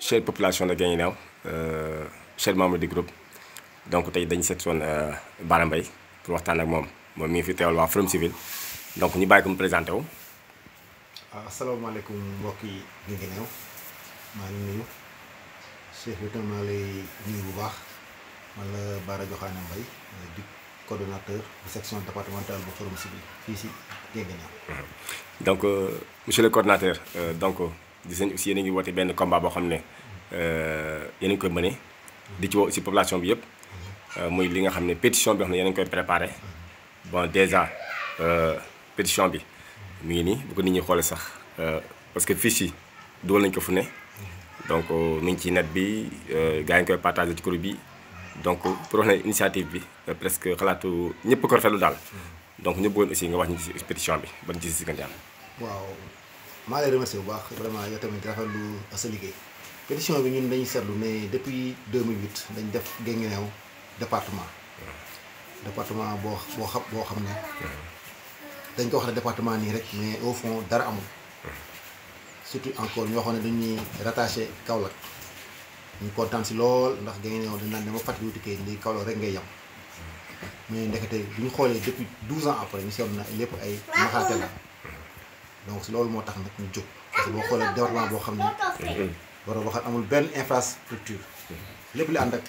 chère population de Guinguinéo chers membres du groupe donc tey dañu seet woon Bara Mbaye pour waxtaan ak moom mi ngi fi teewal waa Forum Civil donc ñu bàyyi ko mu présenté wu. asalaamaaleykum mbokk yi Guinguinéo maa ngi nuyu Cheikh bi tam maa lay nuyu bu baax man la Bara Mbaye di coordonnateur de section départementale bu Forum Civil fii si Guinguinéo. donc monsieur le coordonnateur donc gis nañu aussi yéen a ngi woote benn combat boo xam ne yéen a ngi koy mëne di ci woo aussi population bi yëpp muy li nga xam ne pétition bi xam ne yéen a ngi koy préparé bon déjà pétition bi mi ngi nii bu ko nit ñi xoolee sax parce que fiche yi dugal nañu ko fu ne donc mi ngi ci net bi gars yi ngi koy partagé ci groupe bi donc pour wax ne initiative bi presque xalaatu ñëpp ko rafetlu daal donc ñu bëggoon aussi nga wax ñu ci pétition bi ban ci si gën waaw maa lay remercier bu baax vraiment yow tamit rafetlu sa liggéey pétition bi ñun dañuy seetlu ne depuis 2008 dañ def Guinguinéo département boo xam ne dañ ko wax ne département nii rek mais au fond dara amul surtout encore ñoo xam ne dañuy rattaché Kaolack ñu kontaan si lool ndax Guinguinéo dañ naan ne ma fàttali wuti kay lii Kaolack rek ngay yem mais ndekete bu ñu xoolee depuis 12 ans après ñu seetlu na lépp ay naxaate la donc si loolu moo tax nag ñu jóg parce que boo xoolee département boo xam ne war a waxal amul benn infrastructure lépp li ànd ak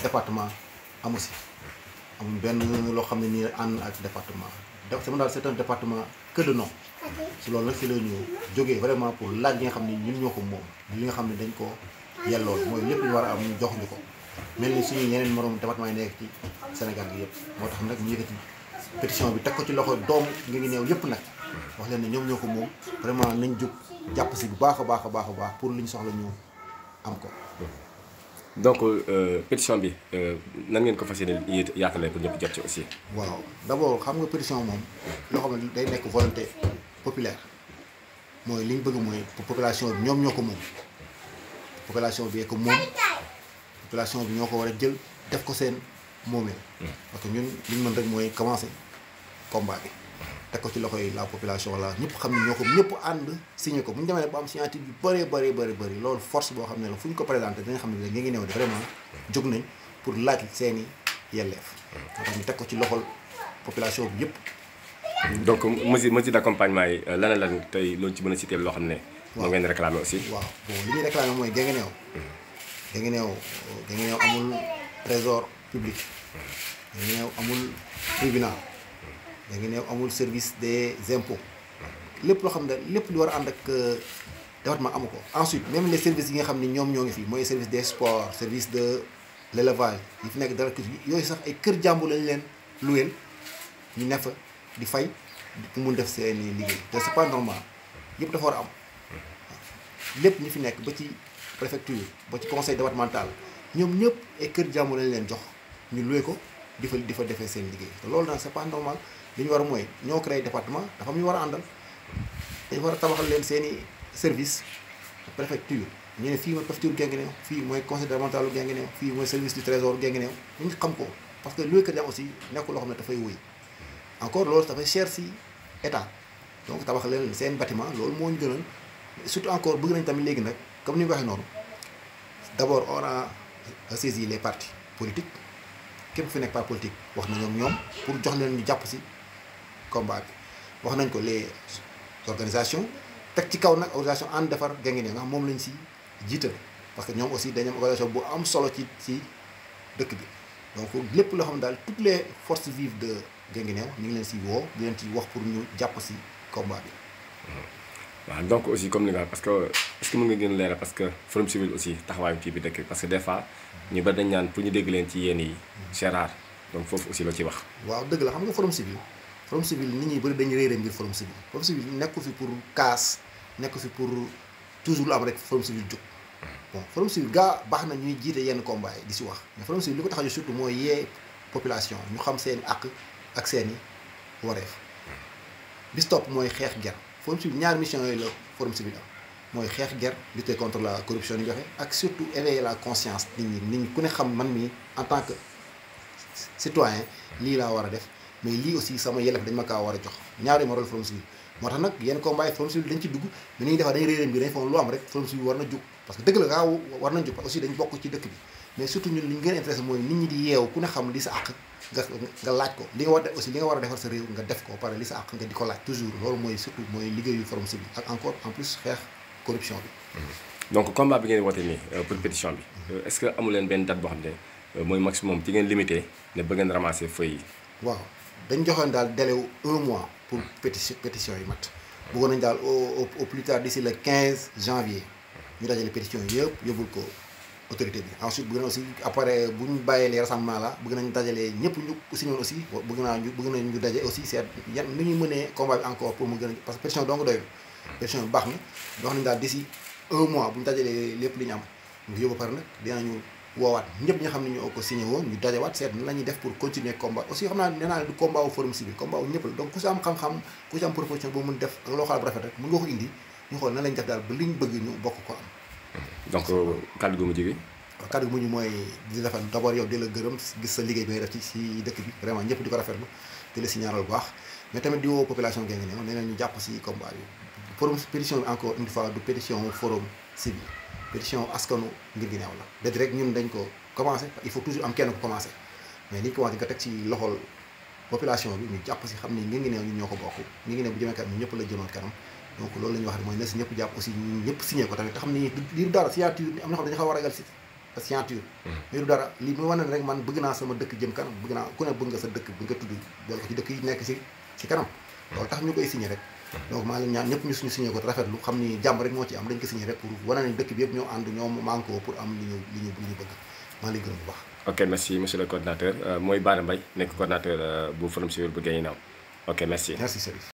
département amu si amul benn loo xam ne nii ànd ak département donc sama daal c'est un département que de nom si loolu nag si la ñu jógee vraiment pour laaj li nga xam ne ñun ñoo ko moom li nga xam ne dañ ko yellool mooy lépp ñu war a am ñu jox ñu ko mel ni suñu yeneen moroom département yi nekk ci Sénégal gi yëpp moo tax nag ñu yëkkati pétition bi teg ko ci loxo doomu Guinguinéo yëpp nag wax leen ne ñoom ñoo ko moom vraiment nañ jóg jàpp si bu baax a baax pour li ñu soxla ñu am ko. donc pétition bi nan ngeen ko fas yéene yaatalee pour ñëpp jot ci aussi. waaw d'abord xam nga pétition moom loo xam ne day nekk volonté populaire mooy li ñu bëgg mooy population bi ñoom ñoo ko moom population bi ko moom population bi ñoo ko war a jël def ko seen moomeel. parce que ñun li ñu mën rek mooy commencer combat bi. teg ko ci loxo yi la population la ñëpp xam ne ñoo ko ñëpp ànd signé ko bu ñu demee ba am signature bi bëri loolu force boo xam ne la fu ñu ko présenté dinañ xam ne la Guinguinéo de vraiment jóg nañ pour laaj seeni yelleef. moo tax ñu teg ko ci loxol population bi yëpp. donc mesure d'accompagnement yi lan tey loolu ci mën a cité loo xam ne. waaw moo ngeen réclamé aussi. waaw bon li ñuy réclamé mooy Guinguinéo amul trésor public. Guinguinéo amul tribunal. Guinguinéo amul service des impôts lépp loo xam ne lépp lu war a ànd ak département amu ko. ensuite même les services yi nga xam ne ñoom ñoo ngi fi mooy service des sports service de l'élevage yi fi nekk dara yooyu sax ay kër jàmbur lañ leen luweel ñu ne fa di fay pour mun def seeni liggéey te c'est pas normal yëpp dafa war a am lépp ñu fi nekk ba ci préfecture ba ci conseil départemental ñoom ñëpp ay kër jàmbur lañ leen jox ñu luwe ko di fa defee seen liggéey te loolu nag c'est pas normal. li ñu war a mooy ñoo créé département dafa am ñu war a àndal dañu war a tabaxal leen seeni service préfecture ñu ne fii mooy préfecture Guinguinéo fii mooy conseil départemental Guinguinéo fii mooy service du trésor Guinguinéo ñu xam ko parce que luy kër jam aussi nekkul loo xam ne dafay wéy encore loolu dafay cher si état donc tabaxal leen seen bâtiment loolu moo ñu gënal surtout encore bëgg nañ tamit léegi nag comme ni ñu waxee noonu d'abord on a saisi les partis politiques képp fi nekk par politique wax na ñoom pour jox leen ñu jàpp si combat bi wax nañ ko les organisations teg ci kaw nag organisation ànd defar Guinguinéo nga xam moom lañ si jiital parce que ñoom aussi dañu am organisation bu am solo ci dëkk bi donc lépp loo xam ne daal toutes les forces vives de Guinguinéo ñu ngi leen si woo di leen ci wax pour ñu jàpp si combat bi. waaw donc aussi comme ni nga parce que est-ce que mën nga gën a leeral parce que Forum Civil aussi taxawaayam ci bi dëkk parce que des fois ñu bari dañ ñaan pour ñu dégg leen ci yéen yi c'est rare donc foofu aussi loo ciy wax. waaw dëgg la xam nga Forum Civil nit ñi bëri dañu réere mbir Forum Civil nekku fi pour casse nekku fi pour toujours lu am rek Forum Civil jóg bon Forum Civil gaa baax na ñuy jiite yenn combat yi di si wax mais Forum Civil li ko tax a jóg surtout mooy yee population ñu xam seen àq ak seeni wareef bis topp mooy xeex ger Forum Civil ñaari mission yooyu la Forum Civil am mooy xeex ger lutter contre la corruption ni joxe ak surtout éveiller la conscience nit ñi ku ne xam man mii en tant que citoyen lii laa war a def mais lii aussi sama yelleef dañ ma kaa war a jox ñaari ma rôle Forum Civil moo tax nag yenn combat yi Forum Civil dañ ci dugg mais ni ñuy defar dañuy réeré mbir dañ foog lu am rek Forum Civil war na jóg parce que dëgg la gaaw war nañ jub aussi dañ bokk ci dëkk bi mais surtout ñun li ñu gën a intéressé mooy nit ñi di yeewu ku ne xam li sa àq nga laaj ko li nga war a aussi li nga war a defar sa réew nga def ko pare li sa àq nga di ko laaj toujours loolu mooy surtout mooy liggéeyu Forum Civil ak encore en plus xeex corruption bi. donc combat bi ngeen woote nii pour pétition bi est-ce que amu leen benn date boo xam ne mooy maximum ci ngeen limité ne bëgg ngeen ramasser feuilles yi. waaw dañ joxoon daal délai wu 1 mois pour pétition yi mat bëggoon nañ daal au plus tard d'ici le 15 janvier ñu dajale pétition yi yëpp yóbbul ko autorité bi ensuite bëgg na aussi après bu ñu bàyyee les rassemblements là bëgg nañ dajale ñëpp ñu signé woon aussi bëgg nañ ñu daje aussi seet yan nu ñuy mënee combat bi encore pour mu gën a parce que pétition dong doyul pétition bi baax na wax nañ daal d'ici 1 mois bu ñu dajalee lépp li ñu am ñu yóbbu pare nag dinañu woowaat ñëpp ñi nga xam ne ñoo ko signé woon ñu dajewaat seet na la ñuy def pour continuer combat aussi xam naa nee naa du combat wu Forum Civil combat wu ñëpp la donc ku si am xam-xam ku si am proposition boo mun def ak loo xalaat bu rafet rek mën nga ko indi ñu xool nan lañ def daal ba liñ bëgg ñu bokk ko am. donc kàddu gu mujj gi. kàddu gu mujj mooy di defal d'abord yow di la gërëm gis sa liggéey bi ngay def ci dëkk bi vraiment ñëpp di ko rafetlu di la si ñaaral bu baax mais tamit di woo population Guinguinéo nee na ñu jàpp si combat bi forum pétition bi encore une fois du pétition Forum Civil pétition askanu Guinguinéo la déet rek ñun dañ ko commencé il faut toujours am kenn ko commencé mais liñ commencé nga teg ci loxol population bi ñu jàpp si xam ni Guinguinéo ñun ñoo ko bokk Guinguinéo bu jëmee kanam ñun ñëpp la jëmal kanam donc loolu la ñuy wax ne mooy na si ñëpp jàpp aussi ñun ñëpp signé ko tamit te xam ni lii du dara signature am na xam dañu xaw a ragal si signature mais du dara lii mu wane ne rek man bëgg naa sama dëkk jëm kanam bëgg naa ku ne bëgg nga sa dëkk bi nga tudd boole ko ci dëkk yi nekk si kanam loolu tax ñu koy signé rek donc maa leen ñaan ñëpp ñu suñu signé ko rafetlu xam ni jàmm rek moo ci am dañ ko signé rek pour wane nañ dëkk bi yëpp ñoo ànd ñoo manko pour am li ñu bëgg maa lay gërëm bu baax. ok merci monsieur le coordinateur mooy Bara Mbaye nekk coordinateur bu Forum Civil bu Guinguinéo ok merci. merci Serif.